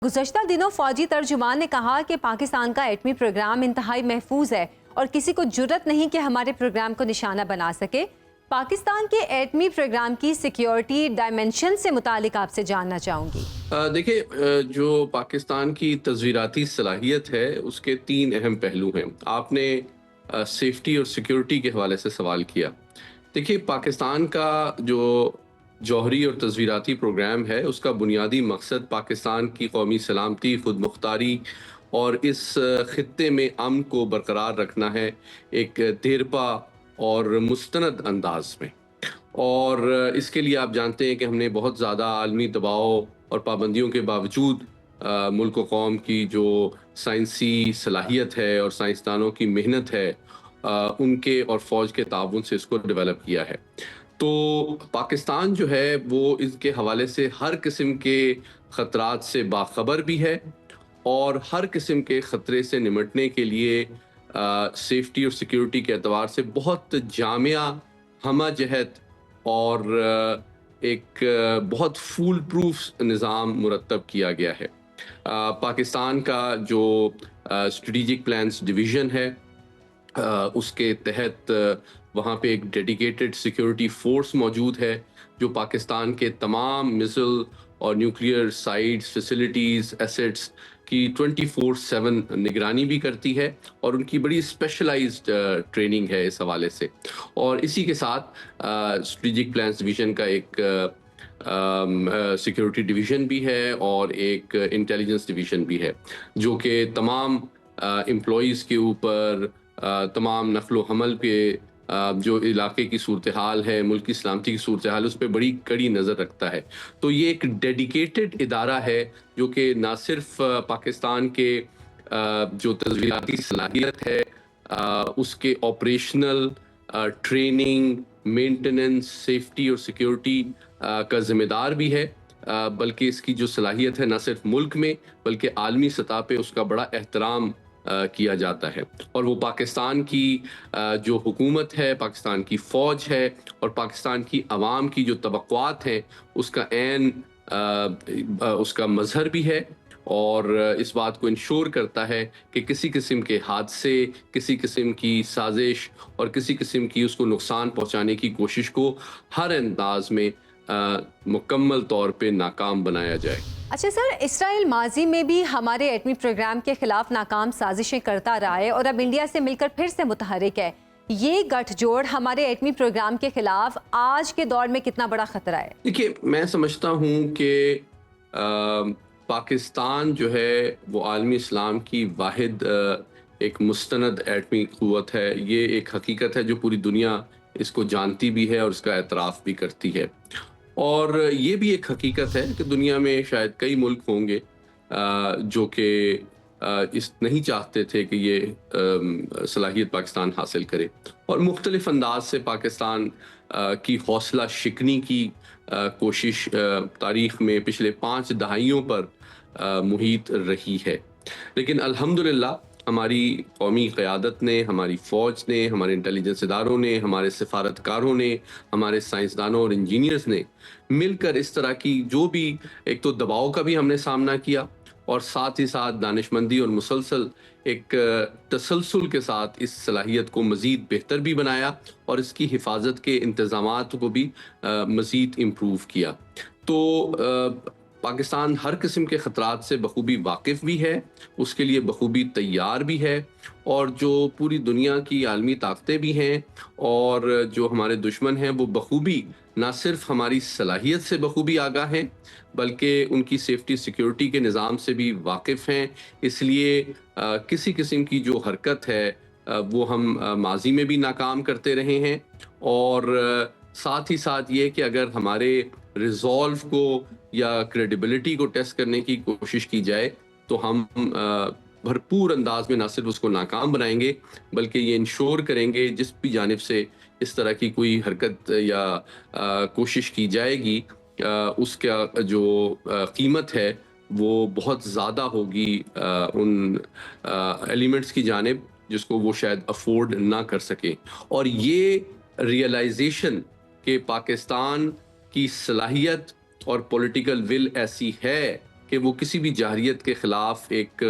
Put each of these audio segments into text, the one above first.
گزشتہ دنوں فوجی ترجمان نے کہا کہ پاکستان کا ایٹمی پروگرام انتہائی محفوظ ہے اور کسی کو جرت نہیں کہ ہمارے پروگرام کو نشانہ بنا سکے۔ پاکستان کے ایٹمی پروگرام کی سیکیورٹی ڈائمنشن سے متعلق آپ سے جاننا چاہوں گی۔ دیکھیں، جو پاکستان کی تصویراتی صلاحیت ہے اس کے تین اہم پہلو ہیں۔ آپ نے سیفٹی اور سیکیورٹی کے حوالے سے سوال کیا۔ دیکھیے، پاکستان کا جو جوہری اور تصویراتی پروگرام ہے اس کا بنیادی مقصد پاکستان کی قومی سلامتی، خود مختاری اور اس خطے میں امن کو برقرار رکھنا ہے، ایک دیرپا اور مستند انداز میں۔ اور اس کے لیے آپ جانتے ہیں کہ ہم نے بہت زیادہ عالمی دباؤ اور پابندیوں کے باوجود ملک و قوم کی جو سائنسی صلاحیت ہے اور سائنسدانوں کی محنت ہے ان کے اور فوج کے تعاون سے اس کو ڈیولپ کیا ہے۔ تو پاکستان جو ہے وہ اس کے حوالے سے ہر قسم کے خطرات سے باخبر بھی ہے اور ہر قسم کے خطرے سے نمٹنے کے لیے سیفٹی اور سیکیورٹی کے اعتبار سے بہت جامع، ہمہ جہت اور ایک بہت فول پروف نظام مرتب کیا گیا ہے۔ پاکستان کا جو اسٹریٹجک پلانز ڈویژن ہے اس کے تحت وہاں پہ ایک ڈیڈیکیٹڈ سیکیورٹی فورس موجود ہے جو پاکستان کے تمام میزائل اور نیوکلیئر سائٹس، فیسلٹیز، ایسٹس کی 24/7 نگرانی بھی کرتی ہے اور ان کی بڑی اسپیشلائزڈ ٹریننگ ہے اس حوالے سے۔ اور اسی کے ساتھ اسٹریٹجک پلانز ڈویژن کا ایک سیکیورٹی ڈویژن بھی ہے اور ایک انٹیلیجنس ڈویژن بھی ہے جو کہ تمام امپلائیز کے اوپر، تمام نقل و حمل پہ، جو علاقے کی صورتحال ہے، ملک کی سلامتی کی صورتحال، اس پہ بڑی کڑی نظر رکھتا ہے۔ تو یہ ایک ڈیڈیکیٹڈ ادارہ ہے جو کہ نہ صرف پاکستان کے جو تصویراتی صلاحیت ہے اس کے آپریشنل ٹریننگ، مینٹیننس، سیفٹی اور سیکیورٹی کا ذمہ دار بھی ہے، بلکہ اس کی جو صلاحیت ہے نہ صرف ملک میں بلکہ عالمی سطح پہ اس کا بڑا احترام کیا جاتا ہے۔ اور وہ پاکستان کی جو حکومت ہے، پاکستان کی فوج ہے اور پاکستان کی عوام کی جو توقعات ہیں اس کا عین اس کا مظہر بھی ہے، اور اس بات کو انشور کرتا ہے کہ کسی قسم کے حادثے، کسی قسم کی سازش اور کسی قسم کی اس کو نقصان پہنچانے کی کوشش کو ہر انداز میں مکمل طور پہ ناکام بنایا جائے۔ اچھا سر، اسرائیل ماضی میں بھی ہمارے ایٹمی پروگرام کے خلاف ناکام سازشیں کرتا رہا ہے اور اب انڈیا سے مل کر پھر سے متحرک ہے۔ یہ گٹھ جوڑ ہمارے ایٹمی پروگرام کے خلاف آج کے دور میں کتنا بڑا خطرہ ہے؟ دیکھیے، میں سمجھتا ہوں کہ پاکستان جو ہے وہ عالمی اسلام کی واحد ایک مستند ایٹمی قوت ہے۔ یہ ایک حقیقت ہے جو پوری دنیا اس کو جانتی بھی ہے اور اس کا اعتراف بھی کرتی ہے، اور یہ بھی ایک حقیقت ہے کہ دنیا میں شاید کئی ملک ہوں گے جو کہ اس نہیں چاہتے تھے کہ یہ صلاحیت پاکستان حاصل کرے، اور مختلف انداز سے پاکستان کی حوصلہ شکنی کی کوشش تاریخ میں پچھلے 5 دہائیوں پر محیط رہی ہے۔ لیکن الحمدللہ ہماری قومی قیادت نے، ہماری فوج نے، ہمارے انٹیلیجنس اداروں نے، ہمارے سفارتکاروں نے، ہمارے سائنسدانوں اور انجینئرز نے مل کر اس طرح کی جو بھی ایک تو دباؤ کا بھی ہم نے سامنا کیا اور ساتھ ہی ساتھ دانش مندی اور مسلسل ایک تسلسل کے ساتھ اس صلاحیت کو مزید بہتر بھی بنایا اور اس کی حفاظت کے انتظامات کو بھی مزید امپروو کیا۔ تو پاکستان ہر قسم کے خطرات سے بخوبی واقف بھی ہے، اس کے لیے بخوبی تیار بھی ہے، اور جو پوری دنیا کی عالمی طاقتیں بھی ہیں اور جو ہمارے دشمن ہیں وہ بخوبی نہ صرف ہماری صلاحیت سے بخوبی آگاہ ہیں بلکہ ان کی سیفٹی سیکیورٹی کے نظام سے بھی واقف ہیں۔ اس لیے کسی قسم کی جو حرکت ہے وہ ہم ماضی میں بھی ناکام کرتے رہے ہیں، اور ساتھ ہی ساتھ یہ کہ اگر ہمارے ریزولو کو یا کریڈیبلٹی کو ٹیسٹ کرنے کی کوشش کی جائے تو ہم بھرپور انداز میں نہ صرف اس کو ناکام بنائیں گے بلکہ یہ انشور کریں گے جس بھی جانب سے اس طرح کی کوئی حرکت یا کوشش کی جائے گی اس کا جو قیمت ہے وہ بہت زیادہ ہوگی ان ایلیمنٹس کی جانب جس کو وہ شاید افورڈ نہ کر سکیں۔ اور یہ ریئلائزیشن کہ پاکستان کی صلاحیت اور پولیٹیکل ول ایسی ہے کہ وہ کسی بھی جارحیت کے خلاف ایک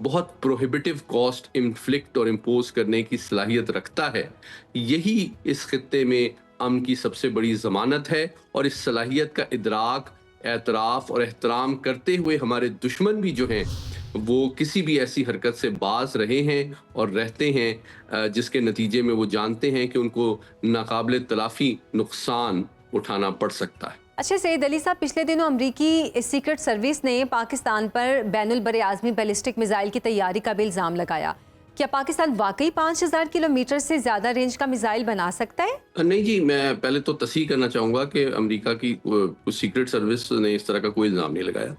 بہت پروہیبٹیو کاسٹ انفلکٹ اور امپوز کرنے کی صلاحیت رکھتا ہے، یہی اس خطے میں امن کی سب سے بڑی ضمانت ہے، اور اس صلاحیت کا ادراک، اعتراف اور احترام کرتے ہوئے ہمارے دشمن بھی جو ہیں وہ کسی بھی ایسی حرکت سے باز رہے ہیں اور رہتے ہیں جس کے نتیجے میں وہ جانتے ہیں کہ ان کو ناقابل تلافی نقصان اٹھانا پڑ سکتا ہے۔ اچھا سید علی صاحب، پچھلے دنوں امریکی سیکرٹ سروس نے پاکستان پر بین البر اعظمی بیلسٹک میزائل کی تیاری کا بھی الزام لگایا۔ کیا پاکستان واقعی 5000 کلومیٹر سے زیادہ رینج کا میزائل بنا سکتا ہے؟ نہیں جی، میں پہلے تو تصحیح کرنا چاہوں گا کہ امریکہ کی سیکرٹ سروس نے اس طرح کا کوئی الزام نہیں لگایا۔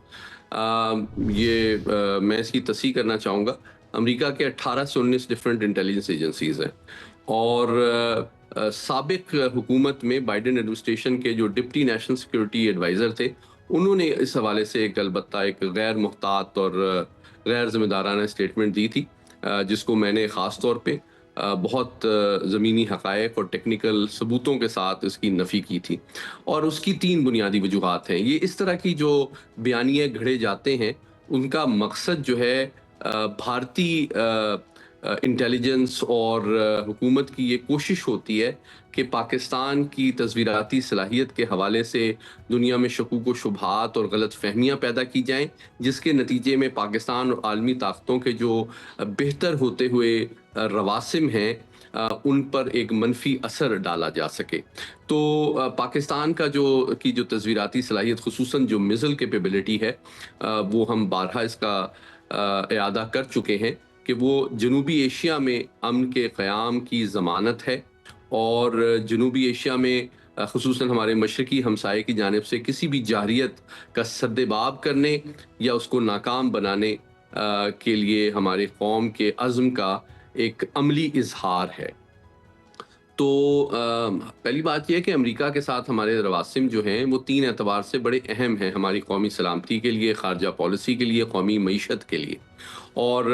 میں اس کی تصحیح کرنا چاہوں گا۔ امریکہ کے 18 سے 19 ڈفرینٹ انٹیلیجنس ایجنسیز ہیں، اور سابق حکومت میں بائیڈن ایڈمنسٹریشن کے جو ڈپٹی نیشنل سیکورٹی ایڈوائزر تھے، انہوں نے اس حوالے سے البتہ ایک غیر محتاط اور غیر ذمہ دارانہ اسٹیٹمنٹ دی تھی، جس کو میں نے خاص طور پہ بہت زمینی حقائق اور ٹیکنیکل ثبوتوں کے ساتھ اس کی نفی کی تھی، اور اس کی 3 بنیادی وجوہات ہیں۔ یہ اس طرح کی جو بیانیے گھڑے جاتے ہیں، ان کا مقصد جو ہے بھارتی انٹیلیجنس اور حکومت کی یہ کوشش ہوتی ہے کہ پاکستان کی تصویراتی صلاحیت کے حوالے سے دنیا میں شکوک و شبہات اور غلط فہمیاں پیدا کی جائیں، جس کے نتیجے میں پاکستان اور عالمی طاقتوں کے جو بہتر ہوتے ہوئے رواسم ہیں ان پر ایک منفی اثر ڈالا جا سکے۔ تو پاکستان کا جو تصویراتی صلاحیت، خصوصاً جو میزل کیپیبلٹی ہے، وہ ہم بارہا اس کا اعادہ کر چکے ہیں کہ وہ جنوبی ایشیا میں امن کے قیام کی ضمانت ہے، اور جنوبی ایشیا میں خصوصاً ہمارے مشرقی ہمسائے کی جانب سے کسی بھی جارحیت کا سدباب کرنے یا اس کو ناکام بنانے کے لیے ہمارے قوم کے عزم کا ایک عملی اظہار ہے۔ تو پہلی بات یہ ہے کہ امریکہ کے ساتھ ہمارے رواسم جو ہیں وہ 3 اعتبار سے بڑے اہم ہیں، ہماری قومی سلامتی کے لیے، خارجہ پالیسی کے لیے، قومی معیشت کے لیے۔ اور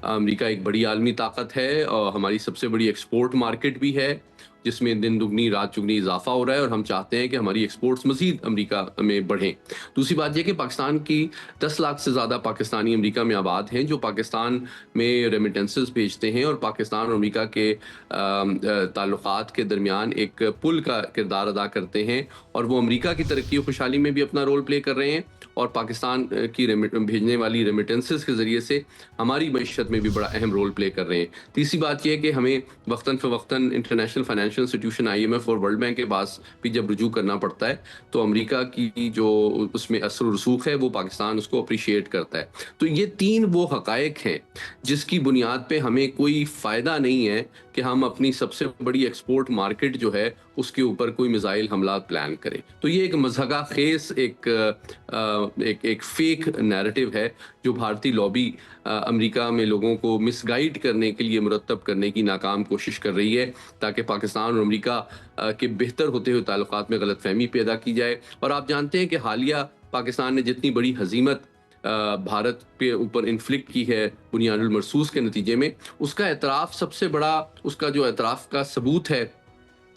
امریکہ ایک بڑی عالمی طاقت ہے، اور ہماری سب سے بڑی ایکسپورٹ مارکیٹ بھی ہے، جس میں دن دگنی رات چگنی اضافہ ہو رہا ہے، اور ہم چاہتے ہیں کہ ہماری ایکسپورٹس مزید امریکہ میں بڑھیں۔ دوسری بات یہ کہ پاکستان کی 10 لاکھ سے زیادہ پاکستانی امریکہ میں آباد ہیں، جو پاکستان میں ریمیٹنسز بھیجتے ہیں، اور پاکستان اور امریکہ کے تعلقات کے درمیان ایک پل کا کردار ادا کرتے ہیں، اور وہ امریکہ کی ترقی و خوشحالی میں بھی اپنا رول پلے کر رہے ہیں، اور پاکستان کی بھیجنے والی ریمیٹنسز کے ذریعے سے ہماری معیشت میں بھی بڑا اہم رول پلے کر رہے ہیں۔ تیسری بات یہ ہے کہ ہمیں وقتاً فوقتاً انٹرنیشنل فائنینشیل انسٹیٹیوشن IMF اور ورلڈ بینک کے پاس بھی جب رجوع کرنا پڑتا ہے، تو امریکہ کی جو اس میں اثر و رسوخ ہے، وہ پاکستان اس کو اپریشیٹ کرتا ہے۔ تو یہ 3 وہ حقائق ہیں جس کی بنیاد پہ ہمیں کوئی فائدہ نہیں ہے کہ ہم اپنی سب سے بڑی ایکسپورٹ مارکیٹ جو ہے اس کے اوپر کوئی میزائل حملات پلان کریں۔ تو یہ ایک مضحکہ خیز ایک فیک نیریٹو ہے جو بھارتی لابی امریکہ میں لوگوں کو مس گائیڈ کرنے کے لیے مرتب کرنے کی ناکام کوشش کر رہی ہے، تاکہ پاکستان اور امریکہ کے بہتر ہوتے ہوئے تعلقات میں غلط فہمی پیدا کی جائے۔ اور آپ جانتے ہیں کہ حالیہ پاکستان نے جتنی بڑی ہزیمت بھارت پہ اوپر انفلکٹ کی ہے بنیاد المرصوص کے نتیجے میں، اس کا اعتراف سب سے بڑا، اس کا جو اعتراف کا ثبوت ہے،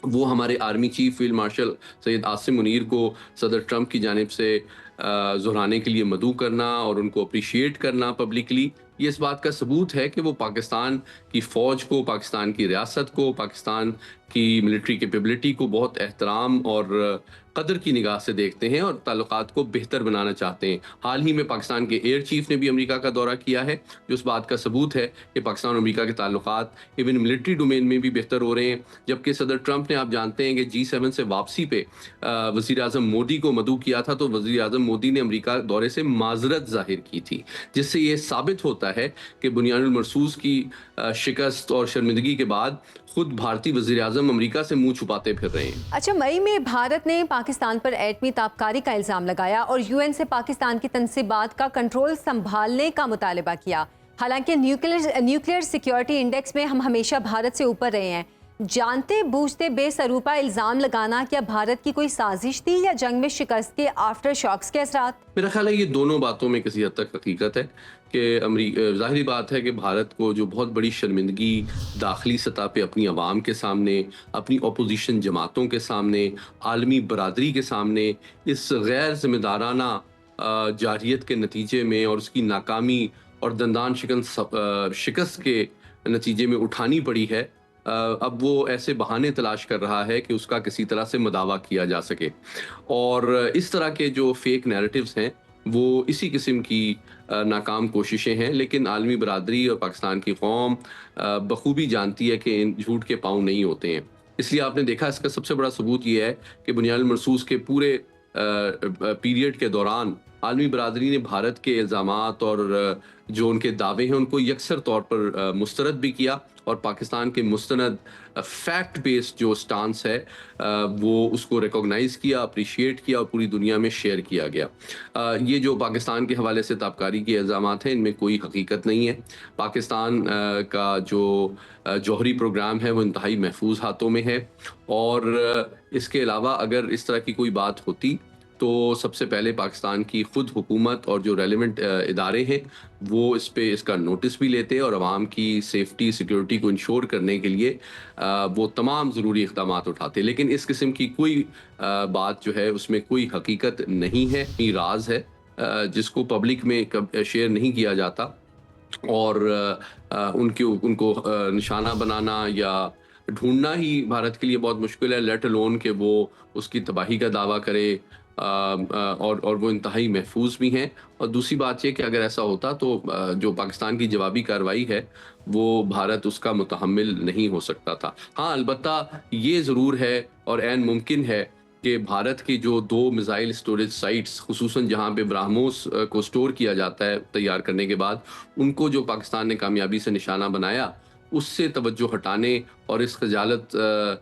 وہ ہمارے army chief field marshal Syed Asim Munir کو صدر ٹرمپ کی جانب سے دہرانے کے لیے مدعو کرنا اور ان کو اپریشیٹ کرنا پبلکلی، یہ اس بات کا ثبوت ہے کہ وہ پاکستان کی فوج کو، پاکستان کی ریاست کو، پاکستان کی ملٹری کیپیبلٹی کو بہت احترام اور قدر کی نگاہ سے دیکھتے ہیں، اور تعلقات کو بہتر بنانا چاہتے ہیں۔ حال ہی میں پاکستان کے ایئر چیف نے بھی امریکہ کا دورہ کیا ہے، جو اس بات کا ثبوت ہے کہ پاکستان اور امریکہ کے تعلقات ایون ملٹری ڈومین میں بھی بہتر ہو رہے ہیں۔ جبکہ صدر ٹرمپ نے، آپ جانتے ہیں کہ G7 سے واپسی پہ وزیر اعظم مودی کو مدعو کیا تھا، تو وزیر اعظم مودی نے امریکہ دورے سے معذرت ظاہر کی تھی، جس سے یہ ثابت ہوتا ہے کہ بنیاد المرصوص کی شکست اور شرمندگی کے بعد خود بھارتی وزیر اعظم امریکہ سے منہ چھپاتے پھر رہے ہیں۔ اچھا، مئی میں بھارت نے پاکستان پر ایٹمی تابکاری کا الزام لگایا اور UN سے پاکستان کی تنصیبات کا کنٹرول سنبھالنے کا مطالبہ کیا۔ حالانکہ نیوکلیئر سیکیورٹی انڈیکس میں ہم ہمیشہ بھارت سے اوپر رہے ہیں۔ جانتے بوجھتے بے سروپا الزام لگانا کیا بھارت کی کوئی سازش تھی یا جنگ میں شکست کے آفٹر شاکس کے اثرات؟ میرا خیال ہے یہ دونوں باتوں میں کسی حد تک حقیقت ہے کہ ظاہری بات ہے کہ بھارت کو جو بہت بڑی شرمندگی داخلی سطح پہ اپنی عوام کے سامنے، اپنی اپوزیشن جماعتوں کے سامنے، عالمی برادری کے سامنے اس غیر ذمہ دارانہ جارحیت کے نتیجے میں اور اس کی ناکامی اور دندان شکست کے نتیجے میں اٹھانی پڑی ہے، اب وہ ایسے بہانے تلاش کر رہا ہے کہ اس کا کسی طرح سے مداوع کیا جا سکے، اور اس طرح کے جو فیک نیریٹیوز ہیں وہ اسی قسم کی ناکام کوششیں ہیں، لیکن عالمی برادری اور پاکستان کی قوم بخوبی جانتی ہے کہ ان جھوٹ کے پاؤں نہیں ہوتے ہیں۔ اس لیے آپ نے دیکھا، اس کا سب سے بڑا ثبوت یہ ہے کہ بنیاد المرصوص کے پورے پیریڈ کے دوران عالمی برادری نے بھارت کے الزامات اور جو ان کے دعوے ہیں ان کو یکسر طور پر مسترد بھی کیا، اور پاکستان کے مستند فیکٹ بیسڈ جو سٹانس ہے وہ اس کو ریکوگنائز کیا، اپریشیٹ کیا اور پوری دنیا میں شیئر کیا گیا۔ یہ جو پاکستان کے حوالے سے تابکاری کے الزامات ہیں ان میں کوئی حقیقت نہیں ہے۔ پاکستان کا جو جوہری پروگرام ہے وہ انتہائی محفوظ ہاتھوں میں ہے، اور اس کے علاوہ اگر اس طرح کی کوئی بات ہوتی تو سب سے پہلے پاکستان کی خود حکومت اور جو ریلیونٹ ادارے ہیں وہ اس کا نوٹس بھی لیتے اور عوام کی سیفٹی سیکیورٹی کو انشور کرنے کے لیے وہ تمام ضروری اقدامات اٹھاتے، لیکن اس قسم کی کوئی بات جو ہے اس میں کوئی حقیقت نہیں ہے، یہ راز ہے جس کو پبلک میں شیئر نہیں کیا جاتا، اور ان کو نشانہ بنانا یا ڈھونڈنا ہی بھارت کے لیے بہت مشکل ہے، لیٹ الون کہ وہ اس کی تباہی کا دعویٰ کرے، اور وہ انتہائی محفوظ بھی ہیں۔ اور دوسری بات یہ کہ اگر ایسا ہوتا تو جو پاکستان کی جوابی کارروائی ہے وہ بھارت اس کا متحمل نہیں ہو سکتا تھا۔ ہاں، البتہ یہ ضرور ہے اور عین ممکن ہے کہ بھارت کی جو 2 میزائل سٹوریج سائٹس، خصوصاً جہاں پہ براہموس کو سٹور کیا جاتا ہے تیار کرنے کے بعد، ان کو جو پاکستان نے کامیابی سے نشانہ بنایا، اس سے توجہ ہٹانے اور اس خجالت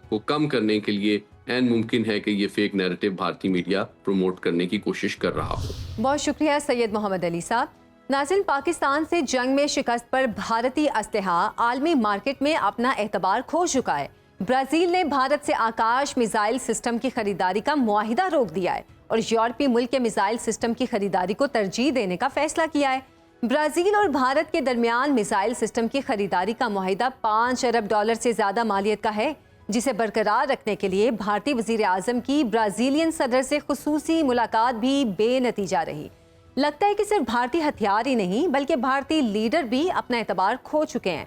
کو کم کرنے کے لیے عین ممکن ہے کہ یہ فیک نیریٹو بھارتی میڈیا پروموٹ کرنے کی کوشش کر رہا ہو۔ بہت شکریہ سید محمد علی صاحب۔ ناظرین، پاکستان سے جنگ میں شکست پر بھارتی اسلحہ عالمی مارکیٹ میں اپنا اعتبار کھو چکا ہے۔ برازیل نے بھارت سے آکاش میزائل سسٹم کی خریداری کا معاہدہ روک دیا ہے اور یورپی ملک کے میزائل سسٹم کی خریداری کو ترجیح دینے کا فیصلہ کیا ہے۔ برازیل اور بھارت کے درمیان میزائل سسٹم کی خریداری کا معاہدہ $5 ارب سے زیادہ مالیت کا ہے، جسے برقرار رکھنے کے لیے بھارتی وزیر اعظم کی برازیلین صدر سے خصوصی ملاقات بھی بے نتیجہ رہی۔ لگتا ہے کہ صرف بھارتی ہتھیار ہی نہیں بلکہ بھارتی لیڈر بھی اپنا اعتبار کھو چکے ہیں۔